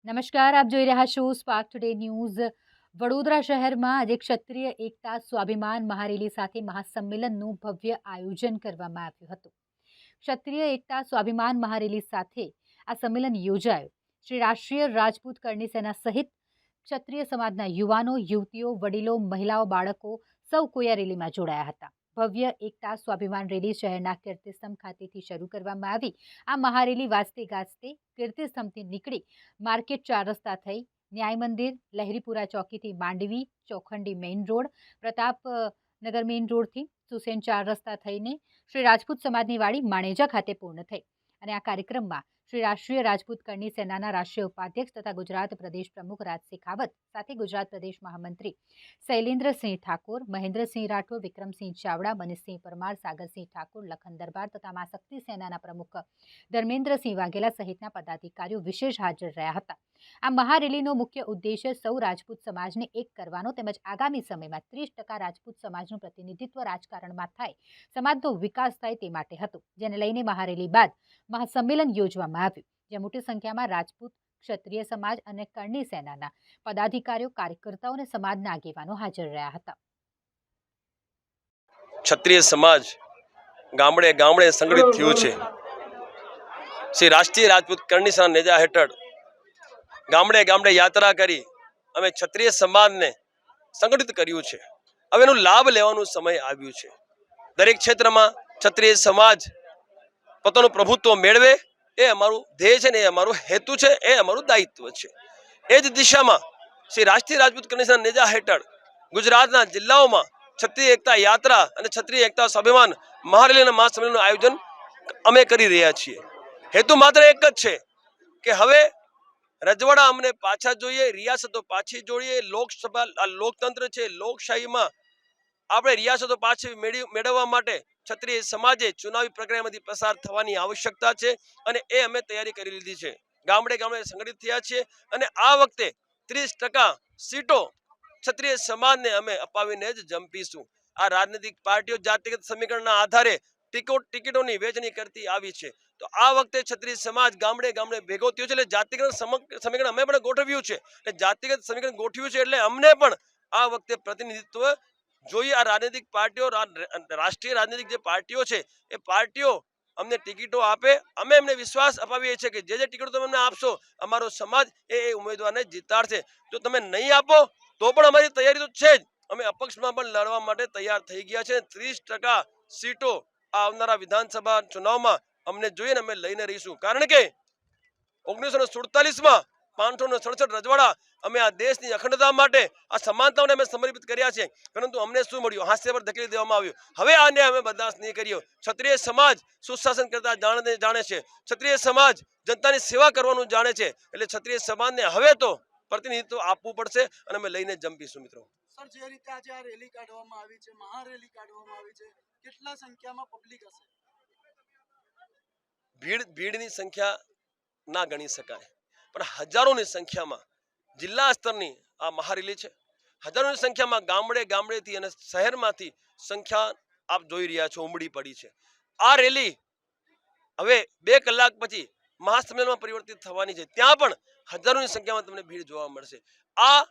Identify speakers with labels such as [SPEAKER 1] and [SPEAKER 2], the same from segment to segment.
[SPEAKER 1] નમસ્કાર, આપ જોઈ રહ્યા છો સ્પાર્ક ટુડે ન્યૂઝ। વડોદરા શહેરમાં આજે ક્ષત્રિય એકતા સ્વાભિમાન મહારેલી સાથે મહાસંમેલનનું ભવ્ય આયોજન કરવામાં આવ્યું હતું। ક્ષત્રિય એકતા સ્વાભિમાન મહારેલી સાથે આ સંમેલન યોજાયું। શ્રી રાષ્ટ્રીય રાજપૂત કરણી સેના સહિત ક્ષત્રિય સમાજના યુવાનો, યુવતીઓ, વડીલો, મહિલાઓ, બાળકો સૌ કોઈ આ રેલીમાં જોડાયા હતા। ભવ્ય એકતા સ્વાભિમાન રેલી શહેરના કીર્તિસ્તંભ ખાતેથી શરૂ કરવામાં આવી। આ મહારેલી વાજતે ગાજતે કીર્તિસ્તંભથી નીકળી માર્કેટ 4 રસ્તા થઈ ન્યાય મંદિર, લહેરીપુરા ચોકીથી Mandvi, Chokhandi main road, Pratapnagar main રોડથી સુસેન 4 રસ્તા થઈને શ્રી રાજપૂત સમાજની વાડી માણેજા ખાતે પૂર્ણ થઈ। અને આ કાર્યક્રમમાં શ્રી રાષ્ટ્રીય રાજપૂત કરણી સેનાના રાષ્ટ્રીય ઉપાધ્યક્ષ તથા ગુજરાત પ્રદેશ પ્રમુખ રાજસિંહ ખાવત સાથે ગુજરાત પ્રદેશ મહામંત્રી શૈલેન્દ્રસિંહ ઠાકોર, મહેન્દ્રસિંહ રાઠોડ, વિક્રમસિંહ ચાવડા, મનીષસિંહ પરમાર, સાગરસિંહ ઠાકોર, લખન દરબાર તથા મા શક્તિ સેનાના પ્રમુખ ધર્મેન્દ્રસિંહ વાઘેલા સહિતના પદાધિકારીઓ વિશેષ હાજર રહ્યા હતા। આ મહારેલીનો મુખ્ય ઉદ્દેશ્ય સૌ રાજપૂત સમાજને એક કરવાનો તેમજ આગામી સમયમાં 30% રાજપૂત સમાજનું પ્રતિનિધિત્વ રાજકારણમાં થાય, સમાજનો વિકાસ થાય તે માટે હતું, જેને લઈને મહારેલી બાદ મહાસંમેલન યોજવામાં આવ્યું, જ્યાં મોટી સંખ્યામાં રાજપૂત, ક્ષત્રિય સમાજ અને કરણી સેનાના પદાધિકારીઓ, કાર્યકર્તાઓ અને સમાજના આગેવાનો હાજર રહ્યા હતા।
[SPEAKER 2] ક્ષત્રિય સમાજ ગામડે ગામડે સંગઠિત થયું છે। શ્રી રાષ્ટ્રીય રાજપૂત કરણી સેના નેજા હેઠળ ગામડે ગામડે યાત્રા કરી અમે ક્ષત્રિય સમાજને સંગઠિત કર્યું છે। હવે એનો લાભ લેવાનો સમય આવ્યું છે। દરેક ક્ષેત્રમાં ક્ષત્રિય સમાજ પોતાનું પ્રભુત્વ મેળવે એ અમારું ધ્યેય છે ને એ અમારું હેતુ છે, એ અમારું દાયિત્વ છે। એ જ દિશામાં શ્રી રાષ્ટ્રીય રાજપૂત કરણી સેના નેજા હેઠળ ગુજરાતના જિલ્લાઓમાં ક્ષત્રિય એકતા યાત્રા અને ક્ષત્રિય એકતા સ્વાભિમાન મહારેલી અને મહાસંમેલનનું આયોજન અમે કરી રહ્યા છીએ। હેતુ માત્ર એક જ છે કે હવે રજવાડા અમને પાછા જોઈએ, રિયાસતો પાછી જોઈએ। લોકસભા લોકતંત્ર છે, લોકશાહીમાં આપણે રિયાસતો પાછી મેળવવા માટે ક્ષત્રિય સમાજે ચુનાવી પ્રક્રિયામાંથી પસાર થવાની આવશ્યકતા છે અને એ અમે તૈયારી કરી લીધી છે। ગામડે ગામડે સંગઠિત થયા છીએ અને આ વખતે 30% સીટો ક્ષત્રિય સમાજને અમે અપાવીને જ જંપીશું। આ રાજનૈતિક પાર્ટીઓ જાતિગત સમીકરણના આધારે ટિકિટોની વહેંચણી કરતી આવી છે, તો આ વખતે ક્ષત્રિય સમાજ ગામડે ગામડે ભેગો થયો છે, એટલે જાતિગત સમીકરણ અમે પણ ગોઠવ્યું છે। એટલે જાતિગત સમીકરણ ગોઠવ્યું છે એટલે અમને પણ આ વખતે પ્રતિનિધિત્વ જોઈએ। આ રાજનૈતિક પાર્ટીઓ, રાષ્ટ્રીય રાજનૈતિક જે પાર્ટીઓ છે એ પાર્ટીઓ અમને ટિકિટો આપે, અમે એમને વિશ્વાસ અપાવીએ છીએ કે જે ટિકિટો તમે અમને આપશો અમારો સમાજ એ ઉમેદવારને જીતાડશે। જો તમે નહીં આપો તો પણ અમારી તૈયારી તો છે જ, અમે અપક્ષમાં પણ લડવા માટે તૈયાર થઈ ગયા છે। 30% સીટો આવનારા વિધાનસભા ચુનાવમાં અમને જોઈએ ને અમે લઈને રહીશું, કારણ કે 1947માં 567 રજવાડા અમે આ દેશની અખંડતા માટે, આ સમાનતાઓને અમે સમર્પિત કર્યા છે, પરંતુ અમને શું મળ્યું? હાસ્ય પર ધકેલી દેવામાં આવ્યું। હવે આને અમે બરદાસ્ત નહીં કર્યો। ક્ષત્રિય સમાજ સુશાસન કરતા જાણે છે, ક્ષત્રિય સમાજ જનતાની સેવા કરવાનું જાણે છે, એટલે ક્ષત્રિય સમાજને હવે તો પ્રતિનિધિત્વ આપવું પડશે અને અમે લઈને જંપીશું। મિત્રો
[SPEAKER 3] સર, જે રીતે આજે આ રેલી કાઢવામાં આવી છે, મહારેલી કાઢવામાં આવી છે, કેટલા સંખ્યામાં પબ્લિક હશે?
[SPEAKER 2] ભીડની સંખ્યા ના ગણી શકાય, પણ હજારોની સંખ્યામાં જિલ્લા સ્તરની આ મહારેલી છે। હજારોની સંખ્યામાં ગામડે ગામડેથી અને શહેરમાંથી સંખ્યા આપ જોઈ રહ્યા છો ઉમડી પડી છે। આ રેલી હવે 2 કલાક પછી મહાસંમેલનમાં પરિવર્તિત થવાની છે, ત્યાં પણ હજારોની સંખ્યામાં તમને ભીડ જોવા મળશે। આ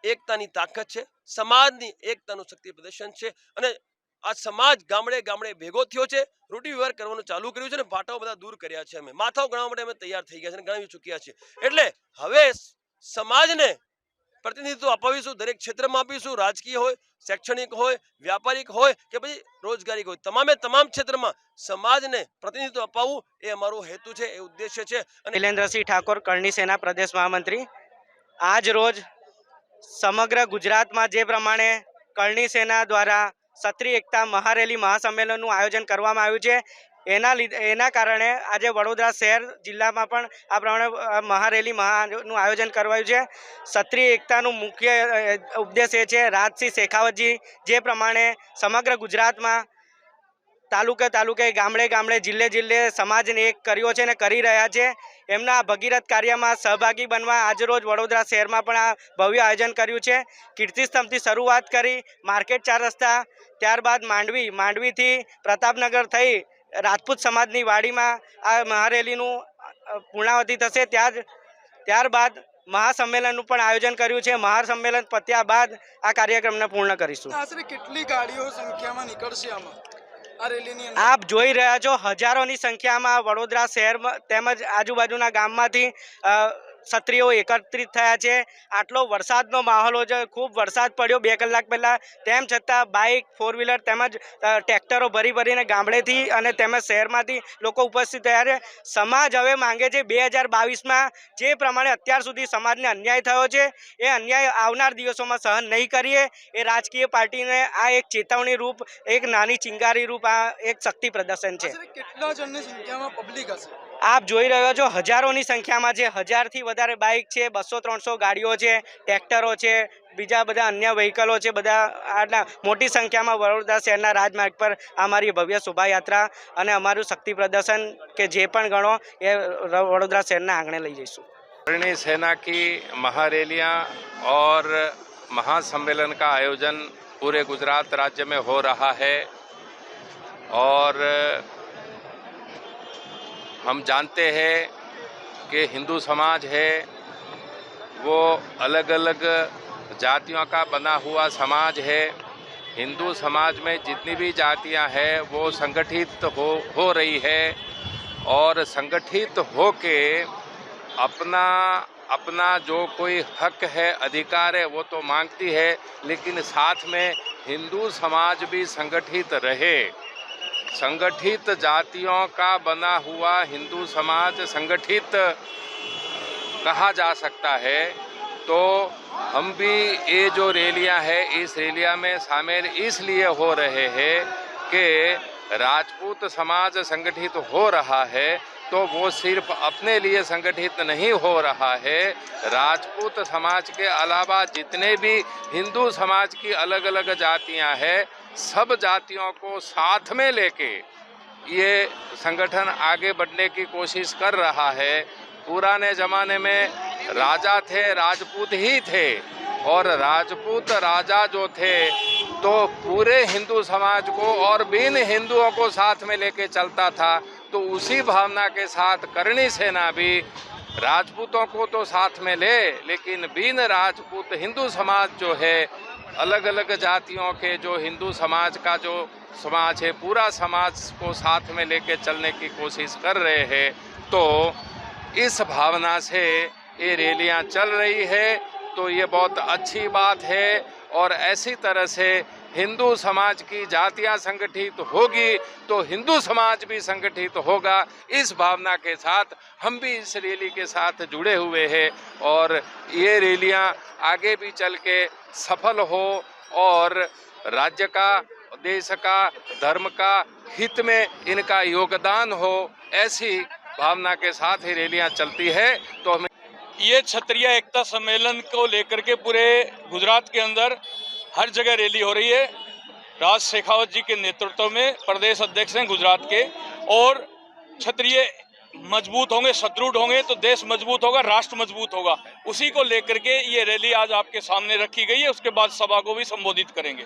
[SPEAKER 2] એકતાની તાકાત છે, સમાજની એકતાનું શક્તિ પ્રદર્શન છે અને આ સમાજ ગામડે ગામડે ભેગો થયો છે, રૂઢિ વ્યવહાર કરવાનું ચાલુ કર્યું છે અને ભાટાઓ બધા દૂર કર્યા છે। અમે માથાઓ ગણવા માટે અમે તૈયાર થઈ ગયા છે અને ગણાવી ચૂક્યા છીએ, એટલે હવે સમાજને પ્રતિનિધિત્વ અપાવીશું, દરેક ક્ષેત્રમાં આપીશું, રાજકીય હોય, શૈક્ષણિક હોય, વ્યાપારિક હોય કે પછી રોજગારી હોય, તમામ ક્ષેત્રમાં સમાજને પ્રતિનિધિત્વ અપાવવું એ અમારો હેતુ છે, એ ઉદ્દેશ્ય છે।
[SPEAKER 4] અને શૈલેન્દ્રસિંહ ઠાકોર, કરણી સેના પ્રદેશ મહામંત્રી। આજ રોજ સમગ્ર ગુજરાતમાં જે પ્રમાણે કરણી સેના દ્વારા ક્ષત્રિય એકતા મહારેલી મહાસંમેલનનું આયોજન કરવામાં આવ્યું છે, એના કારણે આજે વડોદરા શહેર જિલ્લામાં પણ આ પ્રમાણે મહારેલીનું આયોજન કરવાયું છે। ક્ષત્રિય એકતાનું મુખ્ય ઉપદેશ એ છે, રાજસિંહ શેખાવતજી જે પ્રમાણે સમગ્ર ગુજરાતમાં તાલુકે ગામડે ગામડે જિલ્લે સમાજને એક કર્યો છે અને કરી રહ્યા છે, એમના ભગીરથ કાર્યમાં સહભાગી બનવા આજરોજ વડોદરા શહેરમાં પણ આ ભવ્ય આયોજન કર્યું છે। કીર્તિસ્તંભથી શરૂઆત કરી માર્કેટ 4 રસ્તા, ત્યારબાદ માંડવીથી પ્રતાપનગર થઈ રાજપૂત સમાજની વાડીમાં આ મહારેલીનું પૂર્ણાવતિ થશે। ત્યારબાદ મહાસંમેલનનું પણ આયોજન કર્યું છે। મહાસંમેલન પત્યા બાદ આ કાર્યક્રમને પૂર્ણ કરીશું।
[SPEAKER 3] આશરે કેટલી ગાડીઓ સંખ્યામાં નીકળશે આમાં આ રેલીની અંદર?
[SPEAKER 4] આપ જોઈ રહ્યા છો હજારોની સંખ્યામાં વડોદરા શહેરમાં તેમજ આજુબાજુના ગામમાંથી ક્ષત્રિયો એકત્રિત થયા છે। આટલો વરસાદનો માહોલ છે, ખૂબ વરસાદ પડ્યો 2 કલાક પહેલાં, તેમ છતાં બાઇક, 4 વ્હીલર તેમજ ટ્રેક્ટરો ભરી ભરીને ગામડેથી અને તેમજ શહેરમાંથી લોકો ઉપસ્થિત થયા છે। સમાજ હવે માંગે છે 2022માં જે પ્રમાણે અત્યાર સુધી સમાજને અન્યાય થયો છે એ અન્યાય આવનાર દિવસોમાં સહન નહીં કરીએ। એ રાજકીય પાર્ટીને આ એક ચેતવણી રૂપ, એક નાની ચિંગારી રૂપ આ એક શક્તિ પ્રદર્શન છે।
[SPEAKER 3] આશરે કેટલા જણની સંખ્યામાં પબ્લિક હશે?
[SPEAKER 4] આપ જોઈ રહ્યો છો હજારોની સંખ્યામાં છે, 1000થી વધારે બાઇક છે, 200-300 ગાડીઓ છે, ટ્રેક્ટરો છે, બીજા બધા અન્ય વ્હીકલો છે, બધા આટલા મોટી સંખ્યામાં વડોદરા શહેરના રાજમાર્ગ પર અમારી ભવ્ય શોભાયાત્રા અને અમારું શક્તિ પ્રદર્શન કે જે પણ ગણો એ વડોદરા શહેરના આંગણે લઈ જઈશું।
[SPEAKER 5] करणी सेना की महारैलियां और महासम्मेलन का आयोजन पूरे गुजरात राज्य में हो रहा है और हम जानते हैं कि हिंदू समाज है वो अलग अलग जातियों का बना हुआ समाज है। हिंदू समाज में जितनी भी जातियां हैं वो संगठित हो रही है और संगठित हो के अपना अपना जो कोई हक है, अधिकार है वो तो मांगती है, लेकिन साथ में हिंदू समाज भी संगठित रहे। संगठित जातियों का बना हुआ हिंदू समाज संगठित कहा जा सकता है। तो हम भी ये जो रैलियां हैं इस रैलियां में शामिल इसलिए हो रहे हैं कि राजपूत समाज संगठित हो रहा है तो वो सिर्फ अपने लिए संगठित नहीं हो रहा है, राजपूत समाज के अलावा जितने भी हिंदू समाज की अलग अलग जातियां हैं सब जातियों को साथ में लेके ये संगठन आगे बढ़ने की कोशिश कर रहा है। पुराने ज़माने में राजा थे, राजपूत ही थे और राजपूत राजा जो थे तो पूरे हिंदू समाज को और बिन हिंदुओं को साथ में लेके चलता था। तो उसी भावना के साथ करणी सेना भी राजपूतों को तो साथ में ले, लेकिन बिन राजपूत हिंदू समाज जो है, अलग अलग जातियों के जो हिंदू समाज का जो समाज है पूरा समाज को साथ में लेके चलने की कोशिश कर रहे हैं। तो इस भावना से ये रैलियां चल रही है तो ये बहुत अच्छी बात है और ऐसी तरह से हिंदू समाज की जातियां संगठित होगी तो हिंदू समाज भी संगठित होगा। इस भावना के साथ हम भी इस रैली के साथ जुड़े हुए हैं और ये रैलियां आगे भी चल के सफल हो और राज्य का, देश का, धर्म का हित में इनका योगदान हो, ऐसी भावना के साथ ही रैलियां चलती है। तो हमें
[SPEAKER 6] ये क्षत्रिय एकता सम्मेलन को लेकर के पूरे गुजरात के अंदर हर जगह रैली हो रही है। राज शेखावत जी के नेतृत्व में प्रदेश अध्यक्ष हैं गुजरात के, और क्षत्रिय मजबूत होंगे, सुदृढ़ होंगे तो देश मजबूत होगा, राष्ट्र मजबूत होगा। उसी को लेकर के ये रैली आज आपके सामने रखी गई है। उसके बाद सभा को भी संबोधित करेंगे।